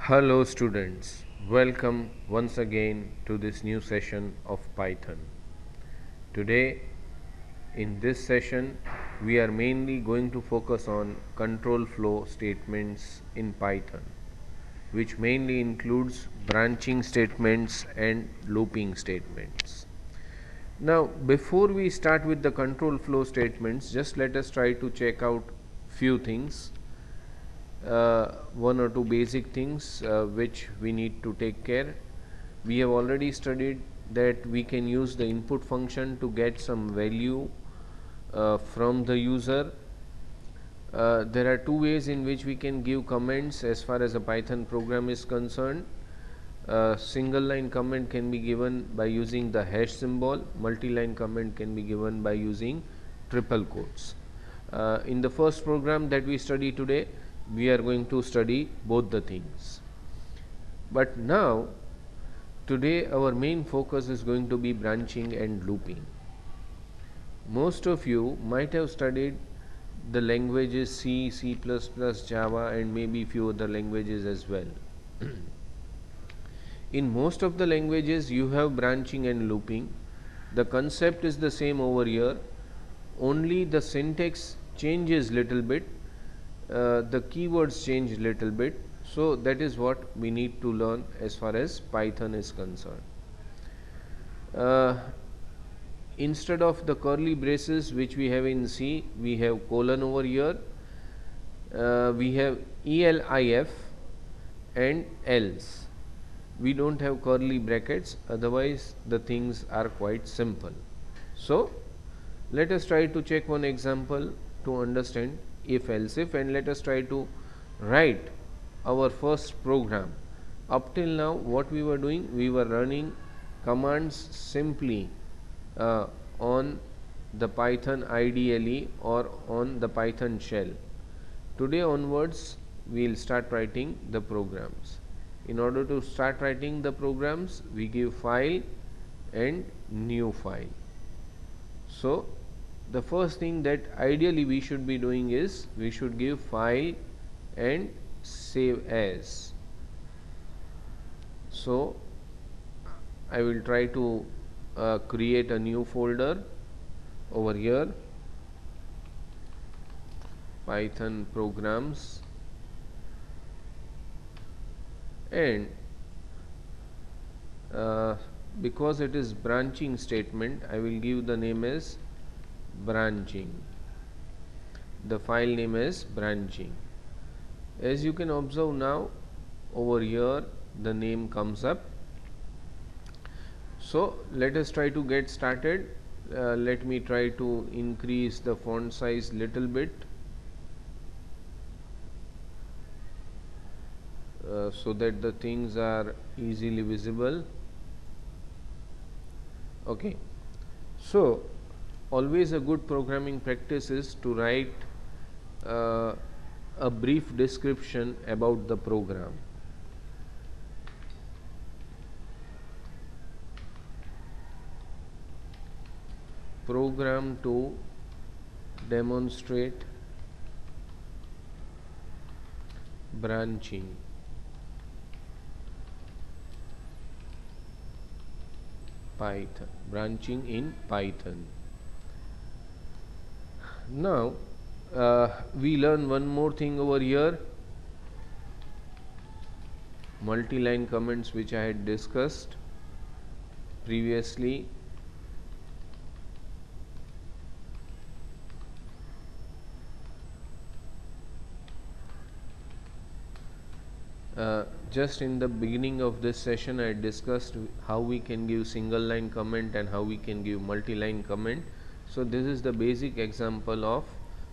Hello students, welcome once again to this new session of Python. Today in this session we are mainly going to focus on control flow statements in Python, which mainly includes branching statements and looping statements. Now before we start with the control flow statements, just let us try to check out few things, one or two basic things which we need to take care. We have already studied that we can use the input function to get some value from the user. There are two ways in which we can give comments as far as a Python program is concerned. Single line comment can be given by using the hash symbol, multi-line comment can be given by using triple quotes. In the first program that we study today, we are going to study both the things. But now, today our main focus is going to be branching and looping. Most of you might have studied the languages C, C++, Java, and maybe few other languages as well. In most of the languages you have branching and looping. The concept is the same over here, only the syntax changes little bit, the keywords change little bit. So that is what we need to learn as far as Python is concerned. Instead of the curly braces which we have in C, we have colon over here. We have ELIF and else. We don't have curly brackets, otherwise the things are quite simple. So let us try to check one example to understand if else if, and let us try to write our first program. Up till now what we were doing, we were running commands simply on the Python IDLE or on the Python shell. Today onwards we will start writing the programs. In order to start writing the programs, we give file and new file. So the first thing that ideally we should be doing is we should give file and save as. So I will try to create a new folder over here, Python programs, and because it is branching statement, I will give the name as branching. The file name is branching. As you can observe now, over here the name comes up. So let us try to get started. Let me try to increase the font size little bit so that the things are easily visible. Okay, so always a good programming practice is to write a brief description about the program. Program to demonstrate branching. Python, branching in Python. Now we learn one more thing over here, multi-line comments, which I had discussed previously. Just in the beginning of this session I discussed how we can give single line comment and how we can give multi-line comment. So this is the basic example of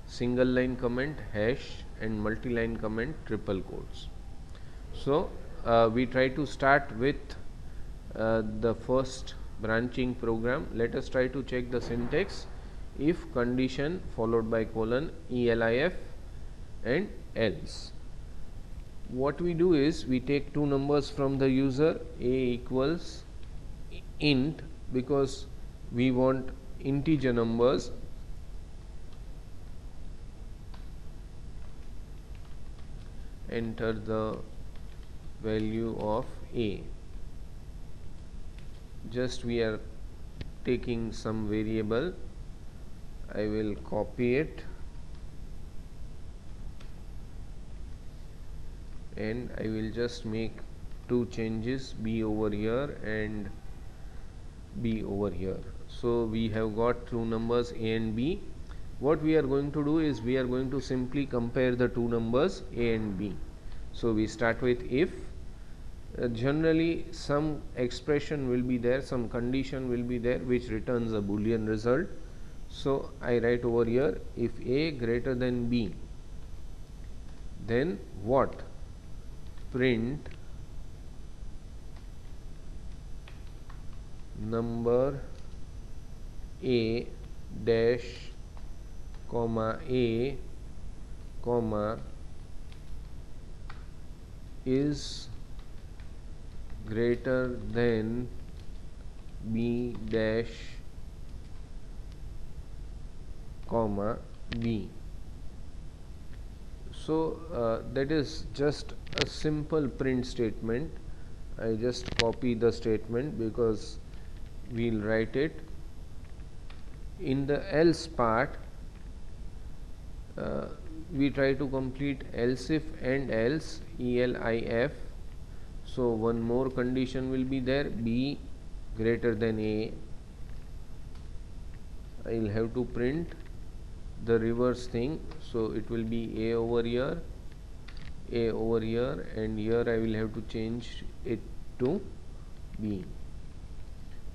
single line comment hash and multi-line comment triple quotes. So we try to start with the first branching program. Let us try to check the syntax: if condition followed by colon, ELIF and else. What we do is we take two numbers from the user, a equals int, because we want integer numbers, enter the value of a. Just we are taking some variable. I will copy it and I will just make two changes, b over here and b over here. So we have got two numbers a and b. What we are going to do is we are going to simply compare the two numbers a and b. So we start with if. Generally some expression will be there, some condition will be there which returns a boolean result. So I write over here, if a greater than b, then what? Print number a dash comma a comma is greater than b dash comma b. So that is just a simple print statement. I just copy the statement because we'll write it. In the else part, we try to complete else if and else, ELIF. So one more condition will be there, b greater than a. I will have to print the reverse thing, so it will be a over here, and here I will have to change it to b.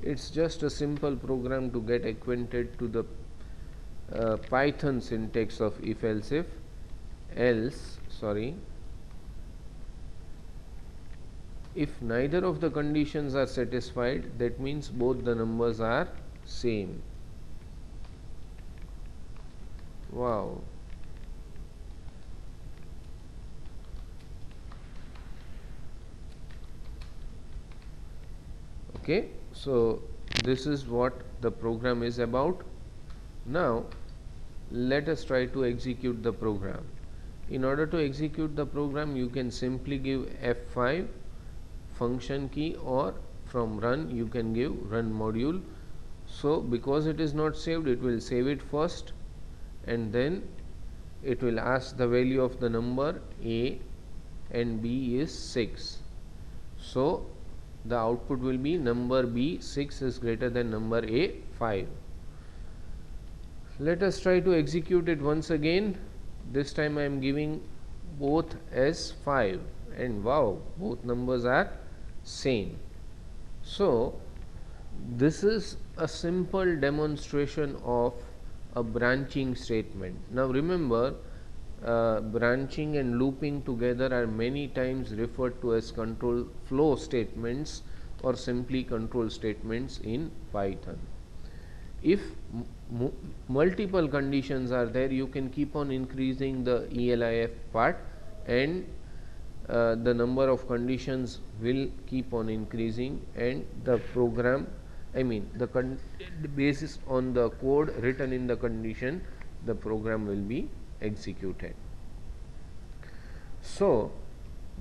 It's just a simple program to get acquainted to the Python syntax of if else if neither of the conditions are satisfied, that means both the numbers are same. Wow. Okay, so this is what the program is about. Now let us try to execute the program. In order to execute the program, you can simply give F5 function key, or from run you can give run module. So because it is not saved, it will save it first and then it will ask the value of the number a, and b is 6. So the output will be number b 6 is greater than number a 5. Let us try to execute it once again. This time I am giving both as 5, and wow, both numbers are same. So this is a simple demonstration of a branching statement. Now remember, branching and looping together are many times referred to as control flow statements or simply control statements in Python. If multiple conditions are there, you can keep on increasing the ELIF part, and the number of conditions will keep on increasing, and the program, the basis on the code written in the condition, the program will be executed. So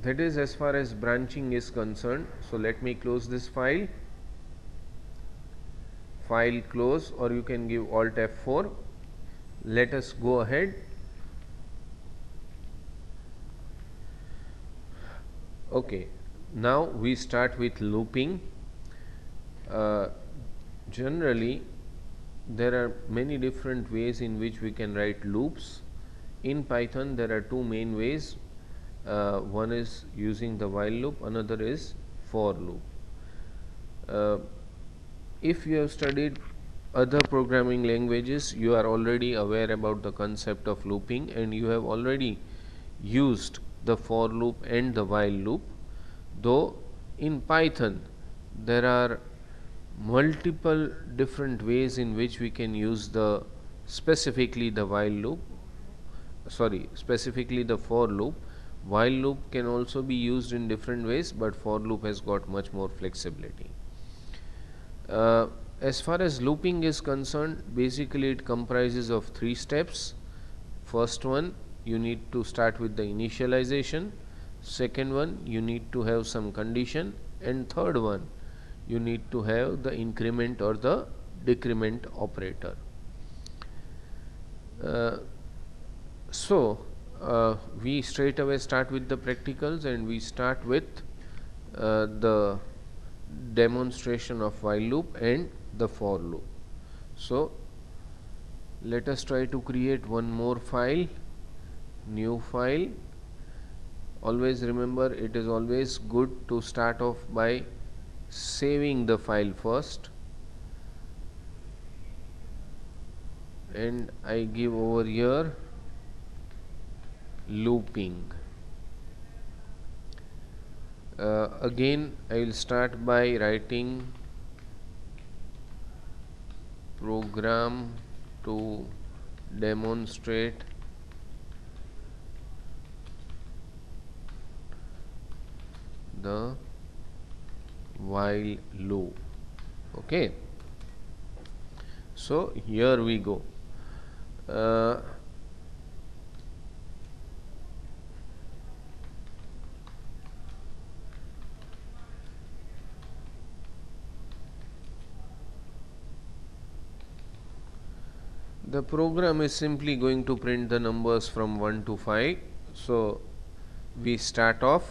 that is as far as branching is concerned. So let me close this file close, or you can give Alt F4. Let us go ahead. Okay, now we start with looping. Generally there are many different ways in which we can write loops. In Python there are two main ways. One is using the while loop, another is for loop. If you have studied other programming languages, you are already aware about the concept of looping, and you have already used the for loop and the while loop. Though in Python there are multiple different ways in which we can use specifically the for loop. While loop can also be used in different ways, but for loop has got much more flexibility. As far as looping is concerned, basically it comprises of 3 steps. First one, you need to start with the initialization. second one you need to have some condition, and third one you need to have the increment or the decrement operator. So we straight away start with the practicals, and we start with the demonstration of while loop and the for loop. So let us try to create one more file, new file. Always remember, it is always good to start off by saving the file first, and I give over here looping. Again I will start by writing program to demonstrate the while loop. Okay, so here we go. The program is simply going to print the numbers from 1 to 5. So we start off.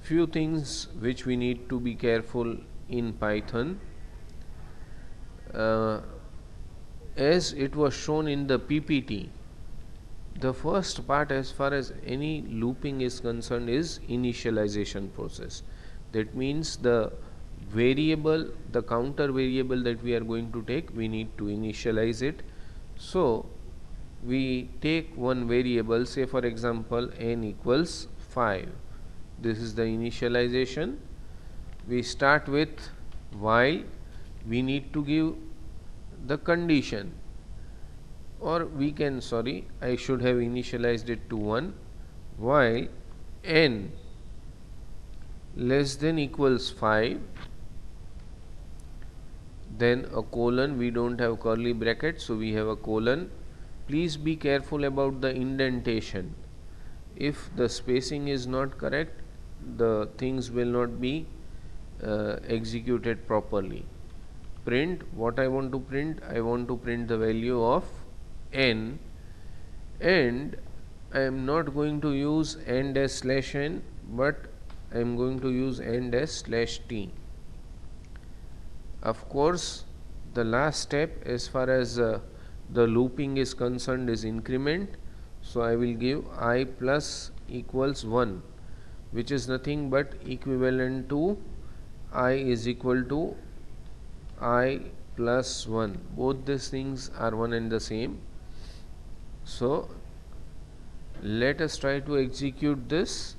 Few things which we need to be careful in Python. As it was shown in the PPT, the first part as far as any looping is concerned is initialization process. That means the variable, the counter variable that we are going to take, we need to initialize it. So we take one variable, say for example n equals 5. This is the initialization. We start with while. We need to give the condition, or we can, I should have initialized it to 1, while n less than equals 5, then a colon. We don't have curly brackets, so we have a colon. Please be careful about the indentation. If the spacing is not correct, the things will not be executed properly. Print what I want to print. I want to print the value of n, and I am not going to use n dash slash n, but I am going to use n dash slash t. Of course, the last step as far as the looping is concerned is increment. So I will give I plus equals 1, which is nothing but equivalent to I is equal to I plus 1. Both these things are one and the same. So let us try to execute this.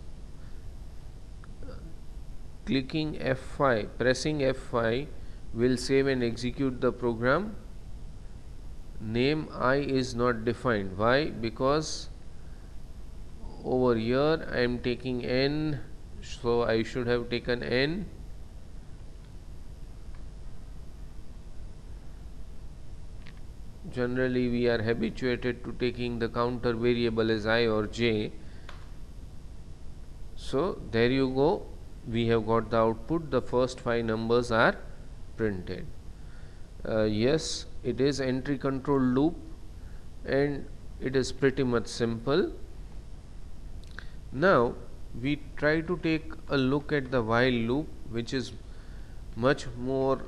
Clicking F5, pressing F5 will save and execute the program. Name I is not defined. Why? Because over here I am taking n, so I should have taken n. Generally we are habituated to taking the counter variable as I or j. So there you go, we have got the output. The first 5 numbers are printed. Yes, it is entry control loop, and it is pretty much simple. Now we try to take a look at the while loop, which is much more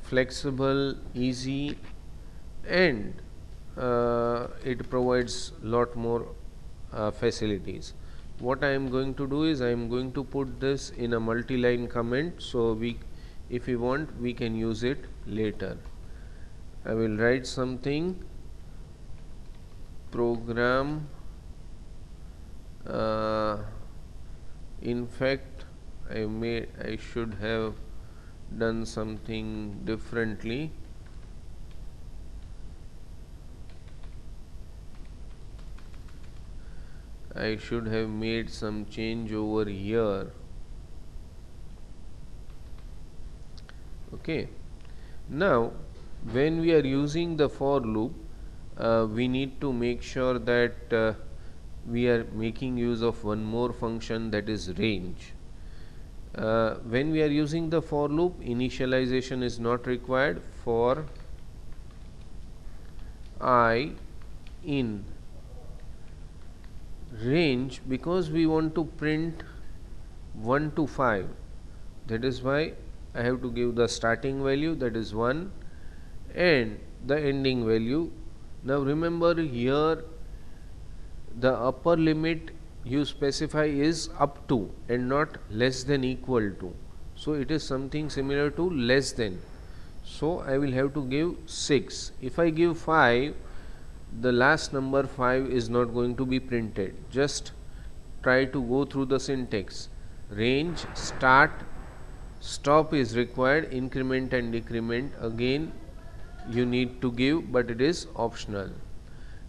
flexible, easy, and it provides lot more facilities. What I am going to do is I am going to put this in a multi-line comment, so if we want, we can use it later. I will write something, program. In fact, I should have done something differently. I should have made some change over here. Okay, now when we are using the for loop, we need to make sure that we are making use of one more function, that is range. When we are using the for loop, initialization is not required. For I in range, because we want to print 1 to 5, that is why I have to give the starting value, that is 1, and the ending value. Now remember, here the upper limit you specify is up to and not less than equal to. So it is something similar to less than. So I will have to give 6. If I give 5, the last number 5 is not going to be printed. Just try to go through the syntax. Range, start, stop is required, increment and decrement again you need to give, but it is optional.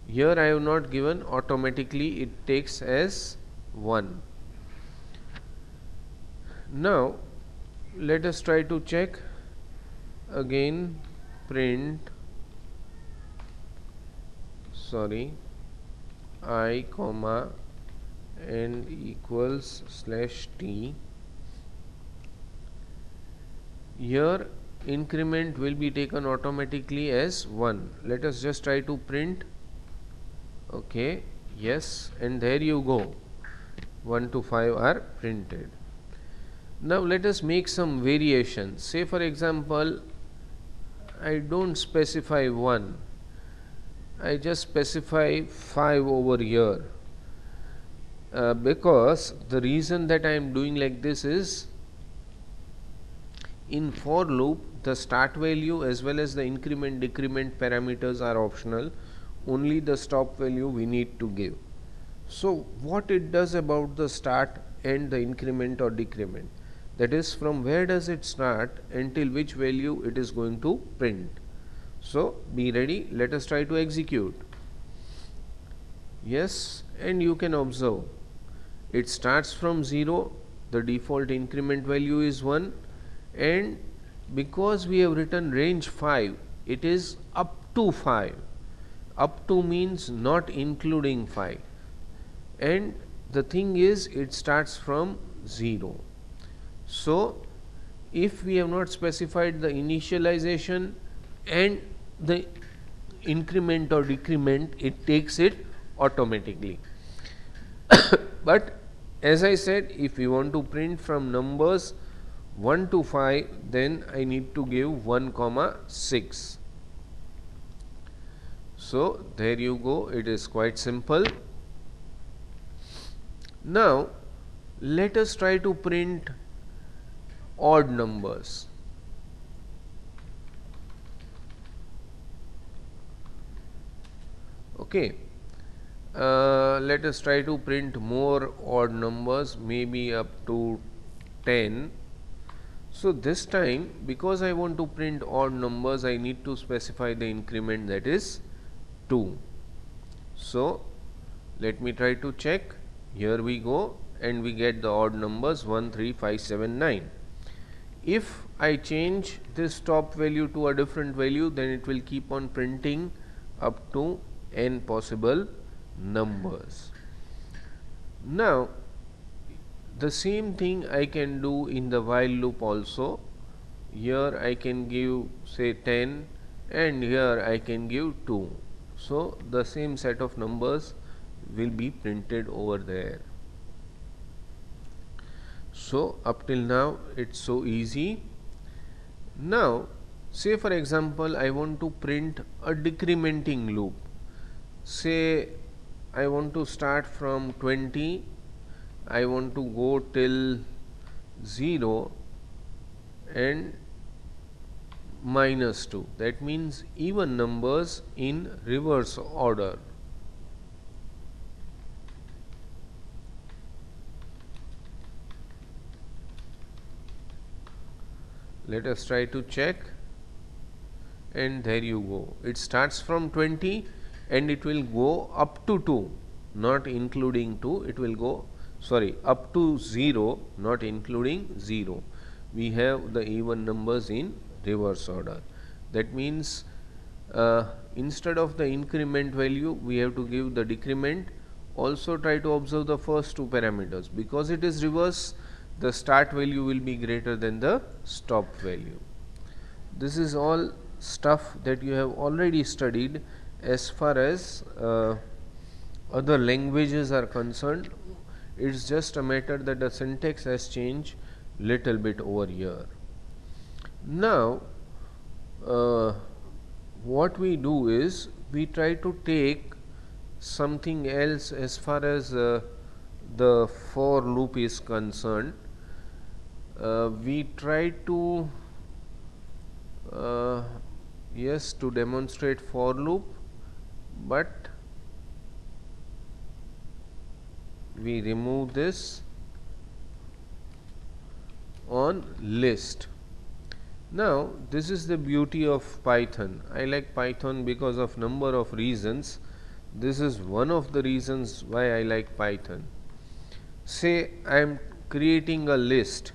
Here I have not given, automatically it takes as 1. Now let us try to check again. Print I comma and equals /t. Here increment will be taken automatically as 1. Let us just try to print. Okay, yes, and there you go, 1 to 5 are printed. Now let us make some variations. Say for example, I don't specify 1, I just specify 5 over here, because the reason that I am doing like this is, in for loop the start value as well as the increment decrement parameters are optional, only the stop value we need to give. So what it does about the start and the increment or decrement, that is from where does it start until which value it is going to print. So be ready, let us try to execute. Yes, and you can observe it starts from 0, the default increment value is 1, and because we have written range 5, it is up to 5. Up to means not including 5, and the thing is it starts from 0. So if we have not specified the initialization and the increment or decrement, it takes it automatically. But as I said, if we want to print from numbers 1 to 5, then I need to give 1 comma 6. So there you go, it is quite simple. Now let us try to print odd numbers. Okay, let us try to print more odd numbers, maybe up to 10. So this time, because I want to print odd numbers, I need to specify the increment, that is 2. So let me try to check. Here we go, and we get the odd numbers 1, 3, 5, 7, 9. If I change this top value to a different value, then it will keep on printing up to n possible numbers. Now the same thing I can do in the while loop also. Here I can give say 10, and here I can give 2. So the same set of numbers will be printed over there. So up till now it's so easy. Now say for example, I want to print a decrementing loop. Say I want to start from 20, I want to go till 0 and -2. That means even numbers in reverse order. Let us try to check, and there you go. It starts from 20 and it will go up to 2, not including 2. It will go, sorry, up to 0, not including 0. We have the even numbers in reverse order. That means instead of the increment value, we have to give the decrement Also try to observe the first two parameters. Because it is reverse, the start value will be greater than the stop value. This is all stuff that you have already studied as far as other languages are concerned. It's just a matter that the syntax has changed little bit over here. Now what we do is we try to take something else as far as the for loop is concerned. We try to yes, to demonstrate for loop, but we remove this on list. Now this is the beauty of Python. I like Python because of number of reasons. This is one of the reasons why I like Python. Say I am creating a list,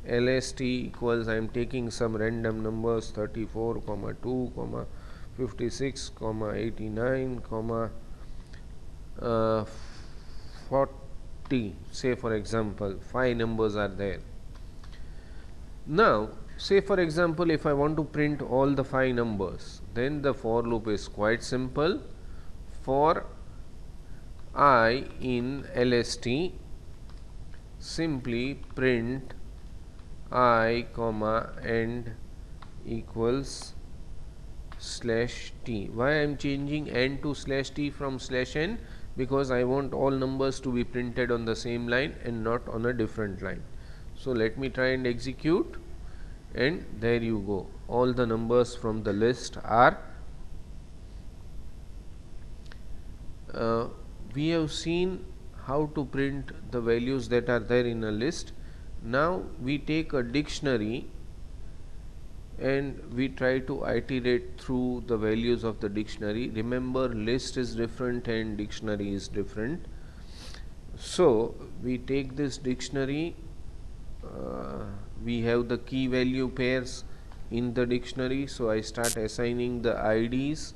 lst equals, I am taking some random numbers 34, 2, 56, 89, 40, say for example 5 numbers are there. Now say for example if I want to print all the 5 numbers, then the for loop is quite simple. For I in lst, simply print I comma and equals slash t. Why I am changing n to slash t from slash n? Because I want all numbers to be printed on the same line and not on a different line. So let me try and execute, and there you go, all the numbers from the list are we have seen how to print the values that are there in a list. Now we take a dictionary and we try to iterate through the values of the dictionary. Remember, list is different and dictionary is different. So we take this dictionary, we have the key value pairs in the dictionary, so I start assigning the IDs.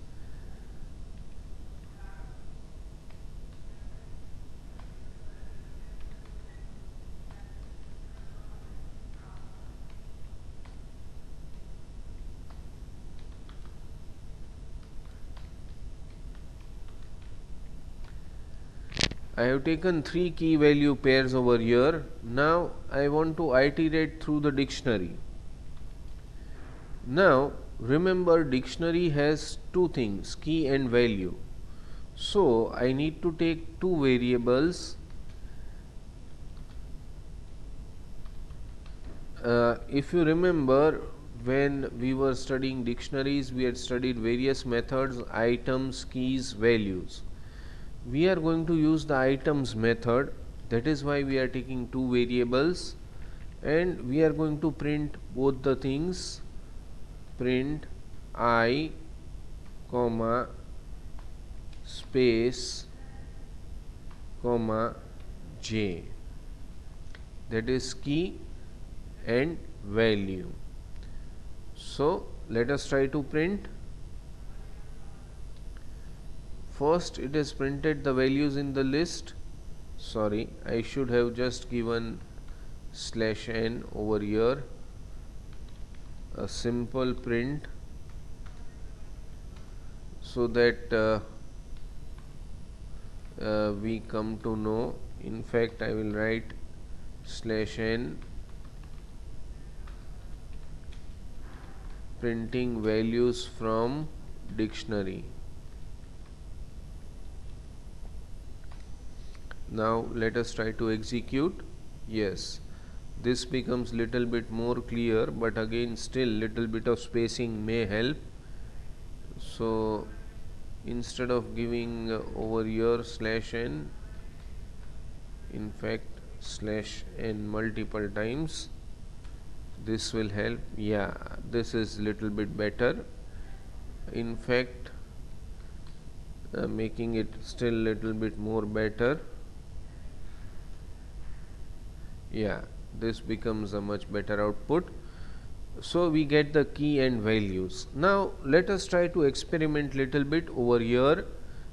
I have taken 3 key value pairs over here. Now I want to iterate through the dictionary. Now remember, dictionary has two things, key and value. So I need to take two variables. If you remember, when we were studying dictionaries, we had studied various methods: items, keys, values. We are going to use the items method. That is why we are taking two variables, and we are going to print both the things. Print I comma space comma j, that is key and value. So let us try to print. First it is printed the values in the list. Sorry, I should have just given slash n over here, a simple print, so that we come to know. In fact, I will write slash n printing values from dictionary. Now let us try to execute. Yes, this becomes little bit more clear, but again still little bit of spacing may help. So instead of giving over here slash n, in fact slash n multiple times, this will help. Yeah, this is little bit better. In fact, making it still little bit more better. Yeah, this becomes a much better output. So we get the key and values. Now let us try to experiment little bit over here.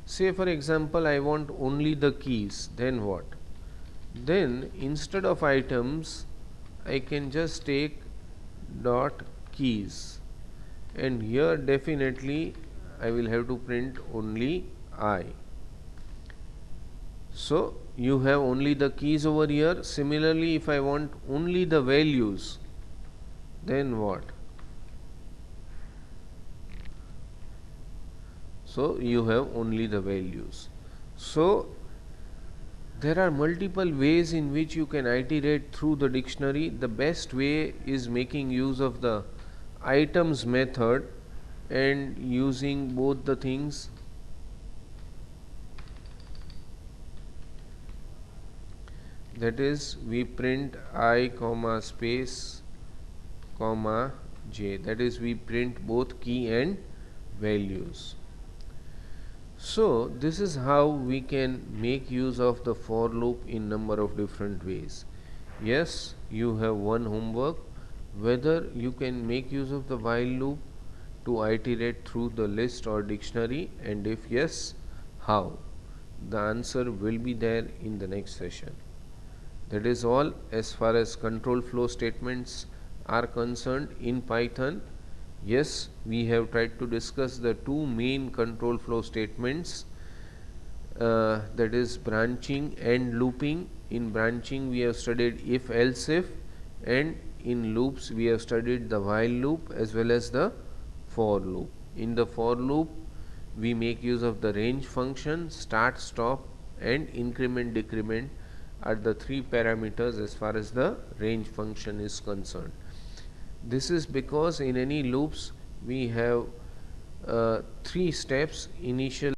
Say for example I want only the keys, then what? Then instead of items I can just take dot keys, and here definitely I will have to print only I. So you have only the keys over here. Similarly, if I want only the values, then what? So you have only the values. So there are multiple ways in which you can iterate through the dictionary. The best way is making use of the items method and using both the things. That is, we print I comma space comma j, that is we print both key and values. So this is how we can make use of the for loop in number of different ways. Yes, you have one homework, whether you can make use of the while loop to iterate through the list or dictionary, and if yes, how. The answer will be there in the next session. That is all as far as control flow statements are concerned in Python. Yes, we have tried to discuss the two main control flow statements, that is branching and looping. In branching we have studied if else if, and in loops we have studied the while loop as well as the for loop. In the for loop we make use of the range function, start, stop and increment, decrement are the three parameters as far as the range function is concerned. This is because in any loops we have three steps: initial,